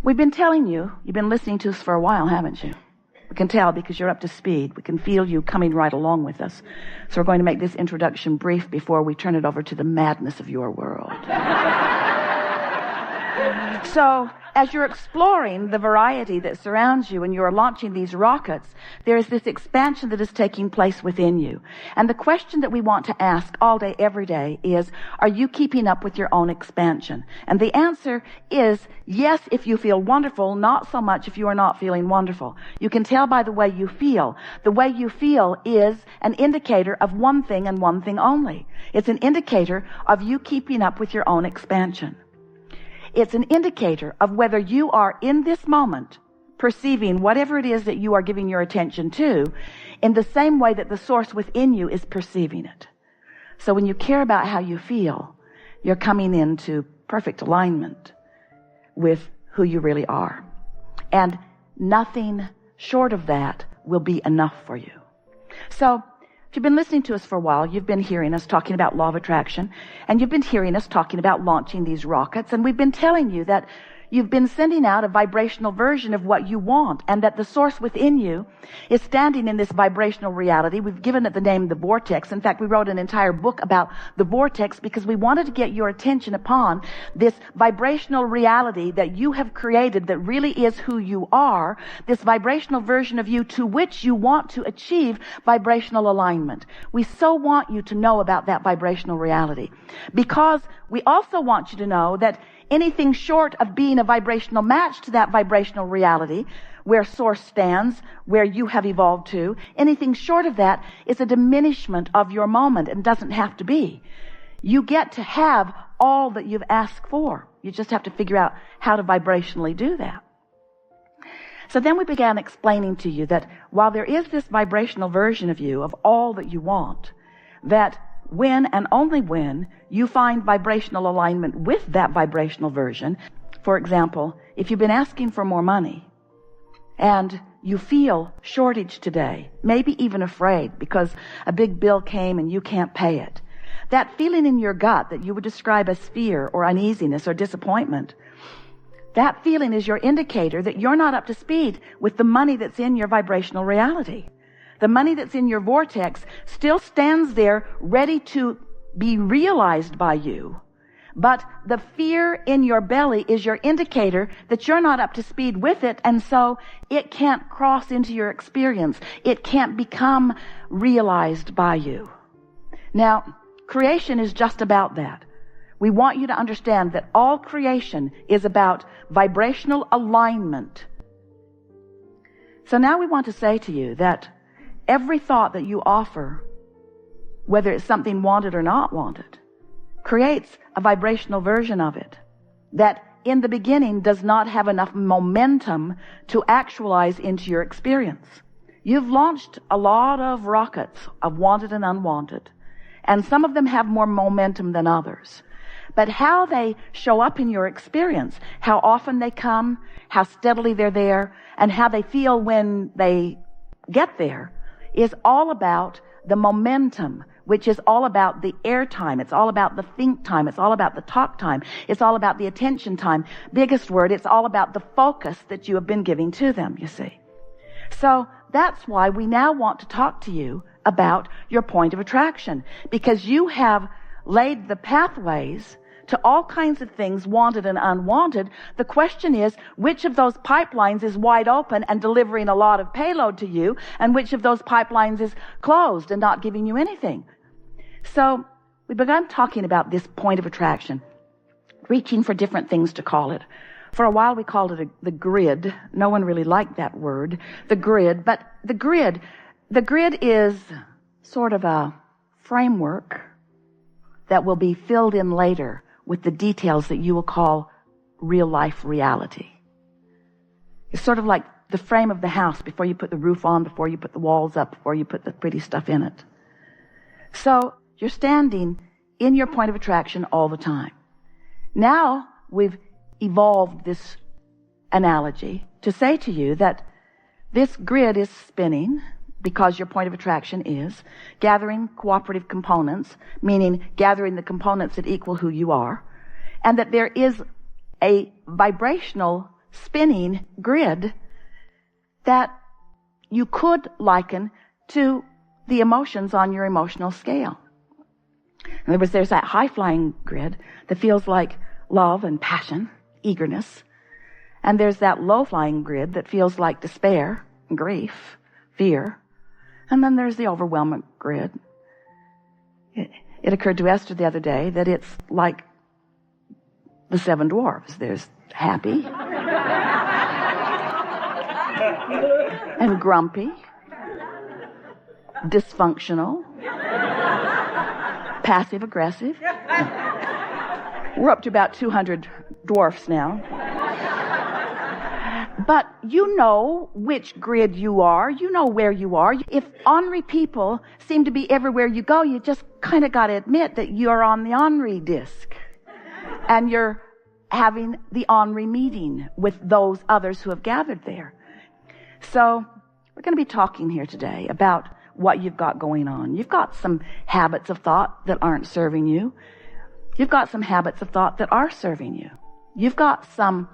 We've been telling you, you've been listening to us for a while, haven't you? We can tell because you're up to speed. We can feel you coming right along with us. So we're going to make this introduction brief before we turn it over to the madness of your world. So, as you're exploring the variety that surrounds you and you're launching these rockets, there is this expansion that is taking place within you. And the question that we want to ask all day, every day is, are you keeping up with your own expansion? And the answer is yes if you feel wonderful, not so much if you are not feeling wonderful. You can tell by the way you feel. The way you feel is an indicator of one thing and one thing only. It's an indicator of you keeping up with your own expansion. It's an indicator of whether you are in this moment perceiving whatever it is that you are giving your attention to in the same way that the source within you is perceiving it. So when you care about how you feel, you're coming into perfect alignment with who you really are. And nothing short of that will be enough for you. So if you've been listening to us for a while, you've been hearing us talking about law of attraction, and you've been hearing us talking about launching these rockets, and we've been telling you that you've been sending out a vibrational version of what you want, and that the source within you is standing in this vibrational reality. We've given it the name the Vortex. In fact, we wrote an entire book about the Vortex because we wanted to get your attention upon this vibrational reality that you have created that really is who you are, this vibrational version of you to which you want to achieve vibrational alignment. We so want you to know about that vibrational reality because we also want you to know that anything short of being a vibrational match to that vibrational reality, where source stands, where you have evolved to, anything short of that is a diminishment of your moment and doesn't have to be. You get to have all that you've asked for. You just have to figure out how to vibrationally do that. So then we began explaining to you that while there is this vibrational version of you, of all that you want, that when and only when you find vibrational alignment with that vibrational version. For example, if you've been asking for more money and you feel shortage today, maybe even afraid because a big bill came and you can't pay it, that feeling in your gut that you would describe as fear or uneasiness or disappointment, that feeling is your indicator that you're not up to speed with the money that's in your vibrational reality. The money that's in your vortex still stands there ready to be realized by you. But the fear in your belly is your indicator that you're not up to speed with it, and so it can't cross into your experience. It can't become realized by you. Now, creation is just about that. We want you to understand that all creation is about vibrational alignment. So now we want to say to you that every thought that you offer, whether it's something wanted or not wanted, creates a vibrational version of it that in the beginning does not have enough momentum to actualize into your experience. You've launched a lot of rockets of wanted and unwanted, and some of them have more momentum than others. But how they show up in your experience, how often they come, how steadily they're there, and how they feel when they get there, is all about the momentum, which is all about the air time. It's all about the think time. It's all about the talk time. It's all about the attention time. Biggest word, it's all about the focus that you have been giving to them, you see. So that's why we now want to talk to you about your point of attraction, because you have laid the pathways to all kinds of things, wanted and unwanted. The question is, which of those pipelines is wide open and delivering a lot of payload to you, and which of those pipelines is closed and not giving you anything? So we began talking about this point of attraction, reaching for different things to call it. For a while we called it the grid. No one really liked that word, the grid. But the grid is sort of a framework that will be filled in later with the details that you will call real life reality. It's sort of like the frame of the house before you put the roof on, before you put the walls up, before you put the pretty stuff in it. So you're standing in your point of attraction all the time. Now we've evolved this analogy to say to you that this grid is spinning because your point of attraction is gathering cooperative components, meaning gathering the components that equal who you are, and that there is a vibrational spinning grid that you could liken to the emotions on your emotional scale. In other words, there's that high-flying grid that feels like love and passion, eagerness. And there's that low-flying grid that feels like despair, grief, fear. And then there's the overwhelming grid. It occurred to Esther the other day that it's like the seven dwarfs. There's happy and grumpy, dysfunctional, passive-aggressive. We're up to about 200 dwarfs now. But you know which grid you are. You know where you are. If ornery people seem to be everywhere you go, you just kind of got to admit that you're on the ornery disc. And you're having the ornery meeting with those others who have gathered there. So we're going to be talking here today about what you've got going on. You've got some habits of thought that aren't serving you. You've got some habits of thought that are serving you. You've got some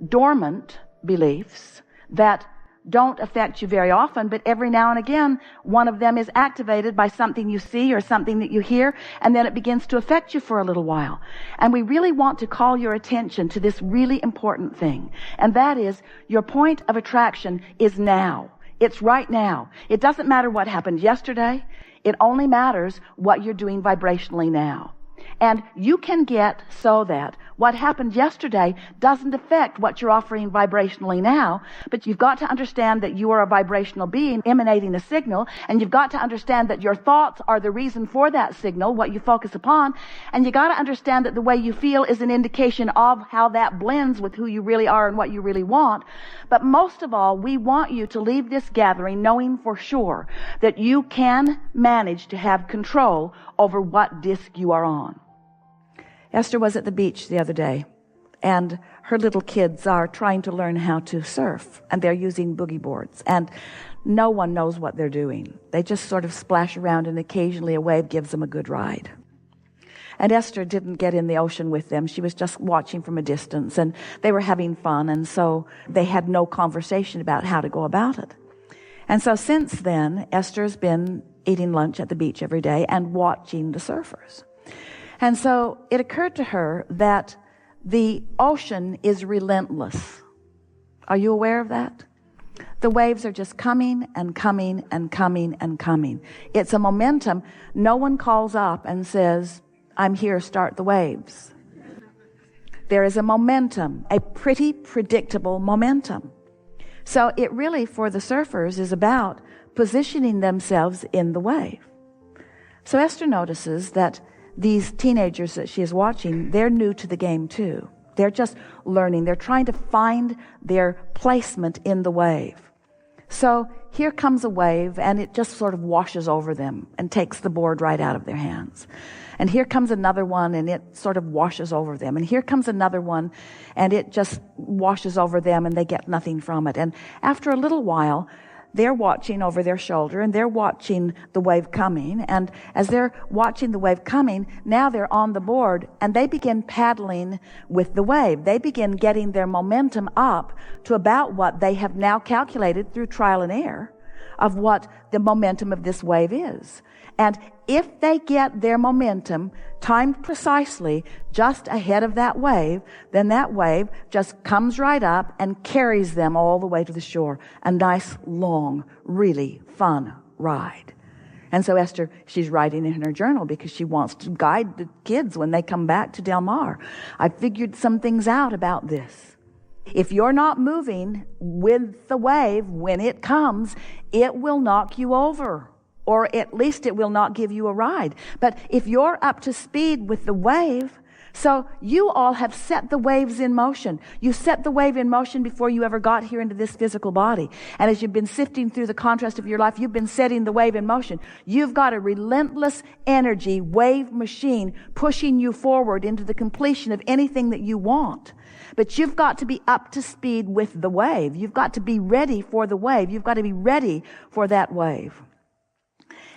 dormant beliefs that don't affect you very often, but every now and again, one of them is activated by something you see or something that you hear, and then it begins to affect you for a little while. And we really want to call your attention to this really important thing, and that is your point of attraction is now. It's right now. It doesn't matter what happened yesterday. It only matters what you're doing vibrationally now. And you can get so that what happened yesterday doesn't affect what you're offering vibrationally now, but you've got to understand that you are a vibrational being emanating a signal, and you've got to understand that your thoughts are the reason for that signal, what you focus upon, and you got to understand that the way you feel is an indication of how that blends with who you really are and what you really want. But most of all, we want you to leave this gathering knowing for sure that you can manage to have control over what disc you are on. Esther was at the beach the other day, and her little kids are trying to learn how to surf, and they're using boogie boards, and no one knows what they're doing. They just sort of splash around, and occasionally a wave gives them a good ride. And Esther didn't get in the ocean with them. She was just watching from a distance, and they were having fun, and so they had no conversation about how to go about it. And so since then, Esther's been eating lunch at the beach every day and watching the surfers. And so it occurred to her that the ocean is relentless. Are you aware of that? The waves are just coming and coming and coming and coming. It's a momentum. No one calls up and says, I'm here, start the waves. There is a momentum, a pretty predictable momentum. So it really, for the surfers, is about positioning themselves in the wave. So Esther notices that these teenagers that she is watching, they're new to the game too. They're just learning. They're trying to find their placement in the wave. So here comes a wave, and it just sort of washes over them and takes the board right out of their hands. And here comes another one, and it sort of washes over them. And here comes another one, and it just washes over them, and they get nothing from it. And after a little while, they're watching over their shoulder, and they're watching the wave coming. And as they're watching the wave coming, now they're on the board, and they begin paddling with the wave. They begin getting their momentum up to about what they have now calculated through trial and error of what the momentum of this wave is. And if they get their momentum timed precisely just ahead of that wave, then that wave just comes right up and carries them all the way to the shore. A nice, long, really fun ride. And so Esther, she's writing in her journal because she wants to guide the kids when they come back to Del Mar. I figured some things out about this. If you're not moving with the wave when it comes, it will knock you over. Or at least it will not give you a ride. But if you're up to speed with the wave, so you all have set the waves in motion. You set the wave in motion before you ever got here into this physical body. And as you've been sifting through the contrast of your life, you've been setting the wave in motion. You've got a relentless energy wave machine pushing you forward into the completion of anything that you want. But you've got to be up to speed with the wave. You've got to be ready for the wave. You've got to be ready for that wave.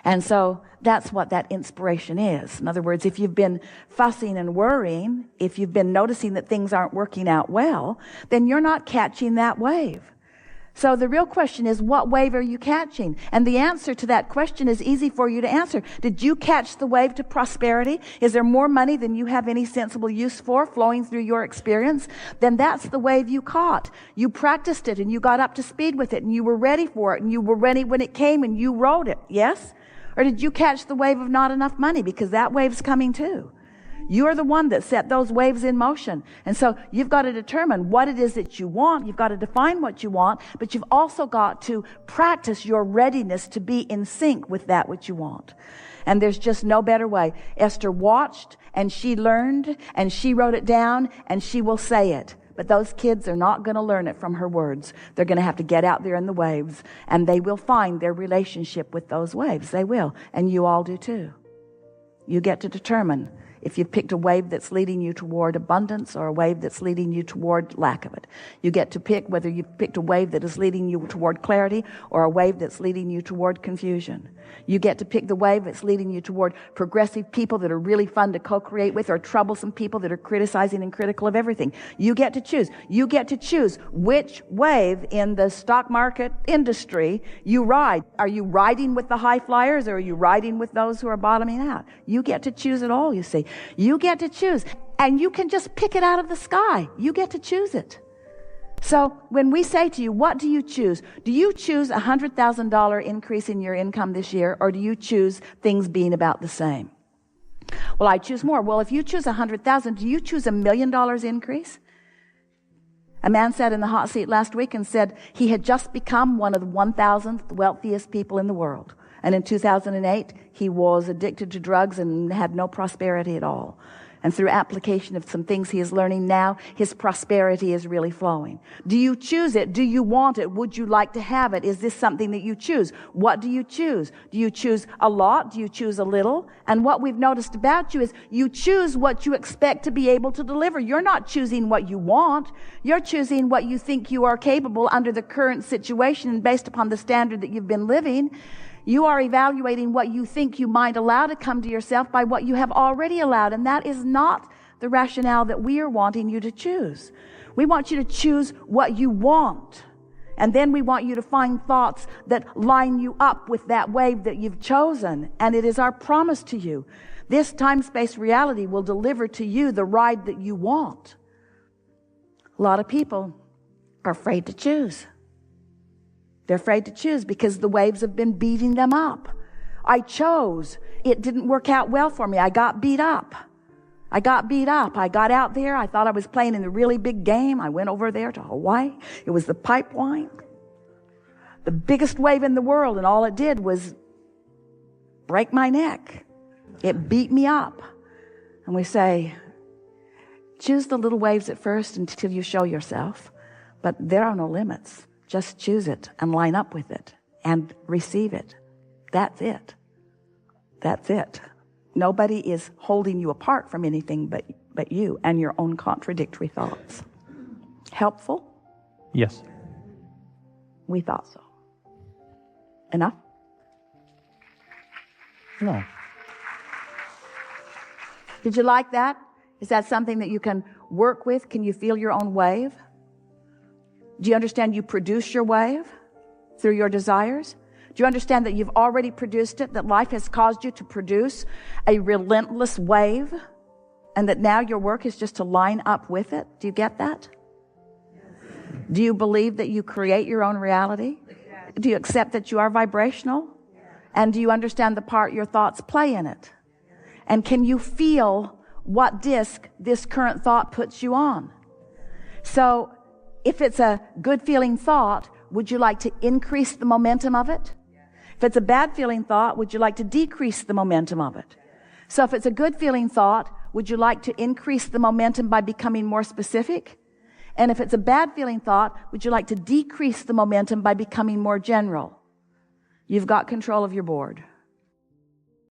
And so that's what that inspiration is. In other words, if you've been fussing and worrying, if you've been noticing that things aren't working out well, then you're not catching that wave. So the real question is, what wave are you catching? And the answer to that question is easy for you to answer. Did you catch the wave to prosperity? Is there more money than you have any sensible use for flowing through your experience? Then that's the wave you caught. You practiced it and you got up to speed with it and you were ready for it and you were ready when it came and you rode it. Yes? Or did you catch the wave of not enough money? Because that wave's coming too. You're the one that set those waves in motion. And so you've got to determine what it is that you want. You've got to define what you want, but you've also got to practice your readiness to be in sync with that which you want. And there's just no better way. Esther watched and she learned and she wrote it down and she will say it. But those kids are not going to learn it from her words. They're going to have to get out there in the waves and they will find their relationship with those waves. They will. And you all do too. You get to determine if you've picked a wave that's leading you toward abundance or a wave that's leading you toward lack of it. You get to pick whether you've picked a wave that is leading you toward clarity or a wave that's leading you toward confusion. You get to pick the wave that's leading you toward progressive people that are really fun to co-create with or troublesome people that are criticizing and critical of everything. You get to choose. You get to choose which wave in the stock market industry you ride. Are you riding with the high flyers or are you riding with those who are bottoming out? You get to choose it all, you see. You get to choose. And you can just pick it out of the sky. You get to choose it. So when we say to you, what do you choose? Do you choose a $100,000 increase in your income this year, or do you choose things being about the same? Well, I choose more. Well, if you choose $100,000, do you choose $1 million increase? A man sat in the hot seat last week and said he had just become one of the 1,000th wealthiest people in the world. And in 2008, he was addicted to drugs and had no prosperity at all. And through application of some things he is learning now, his prosperity is really flowing. Do you choose it? Do you want it? Would you like to have it? Is this something that you choose? What do you choose? Do you choose a lot? Do you choose a little? And what we've noticed about you is you choose what you expect to be able to deliver. You're not choosing what you want. You're choosing what you think you are capable under the current situation and based upon the standard that you've been living. You are evaluating what you think you might allow to come to yourself by what you have already allowed. And that is not the rationale that we are wanting you to choose. We want you to choose what you want. And then we want you to find thoughts that line you up with that wave that you've chosen. And it is our promise to you. This time-space reality will deliver to you the ride that you want. A lot of people are afraid to choose. They're afraid to choose because the waves have been beating them up. I chose. It didn't work out well for me. I got beat up. I got out there. I thought I was playing in a really big game. I went over there to Hawaii. It was the pipeline. The biggest wave in the world, and all it did was break my neck. It beat me up. And we say, choose the little waves at first until you show yourself. But there are no limits. Just choose it and line up with it and receive it. That's it. That's it. Nobody is holding you apart from anything but you and your own contradictory thoughts. Helpful? Yes. We thought so. Enough? No. Did you like that? Is that something that you can work with? Can you feel your own wave? Do you understand you produce your wave through your desires? Do you understand that you've already produced it, that life has caused you to produce a relentless wave, and that now your work is just to line up with it? Do you get that? Do you believe that you create your own reality? Do you accept that you are vibrational? And do you understand the part your thoughts play in it? And can you feel what disc this current thought puts you on? So, if it's a good feeling thought, would you like to increase the momentum of it? If it's a bad feeling thought, would you like to decrease the momentum of it? So if it's a good feeling thought, would you like to increase the momentum by becoming more specific? And if it's a bad feeling thought, would you like to decrease the momentum by becoming more general? You've got control of your board.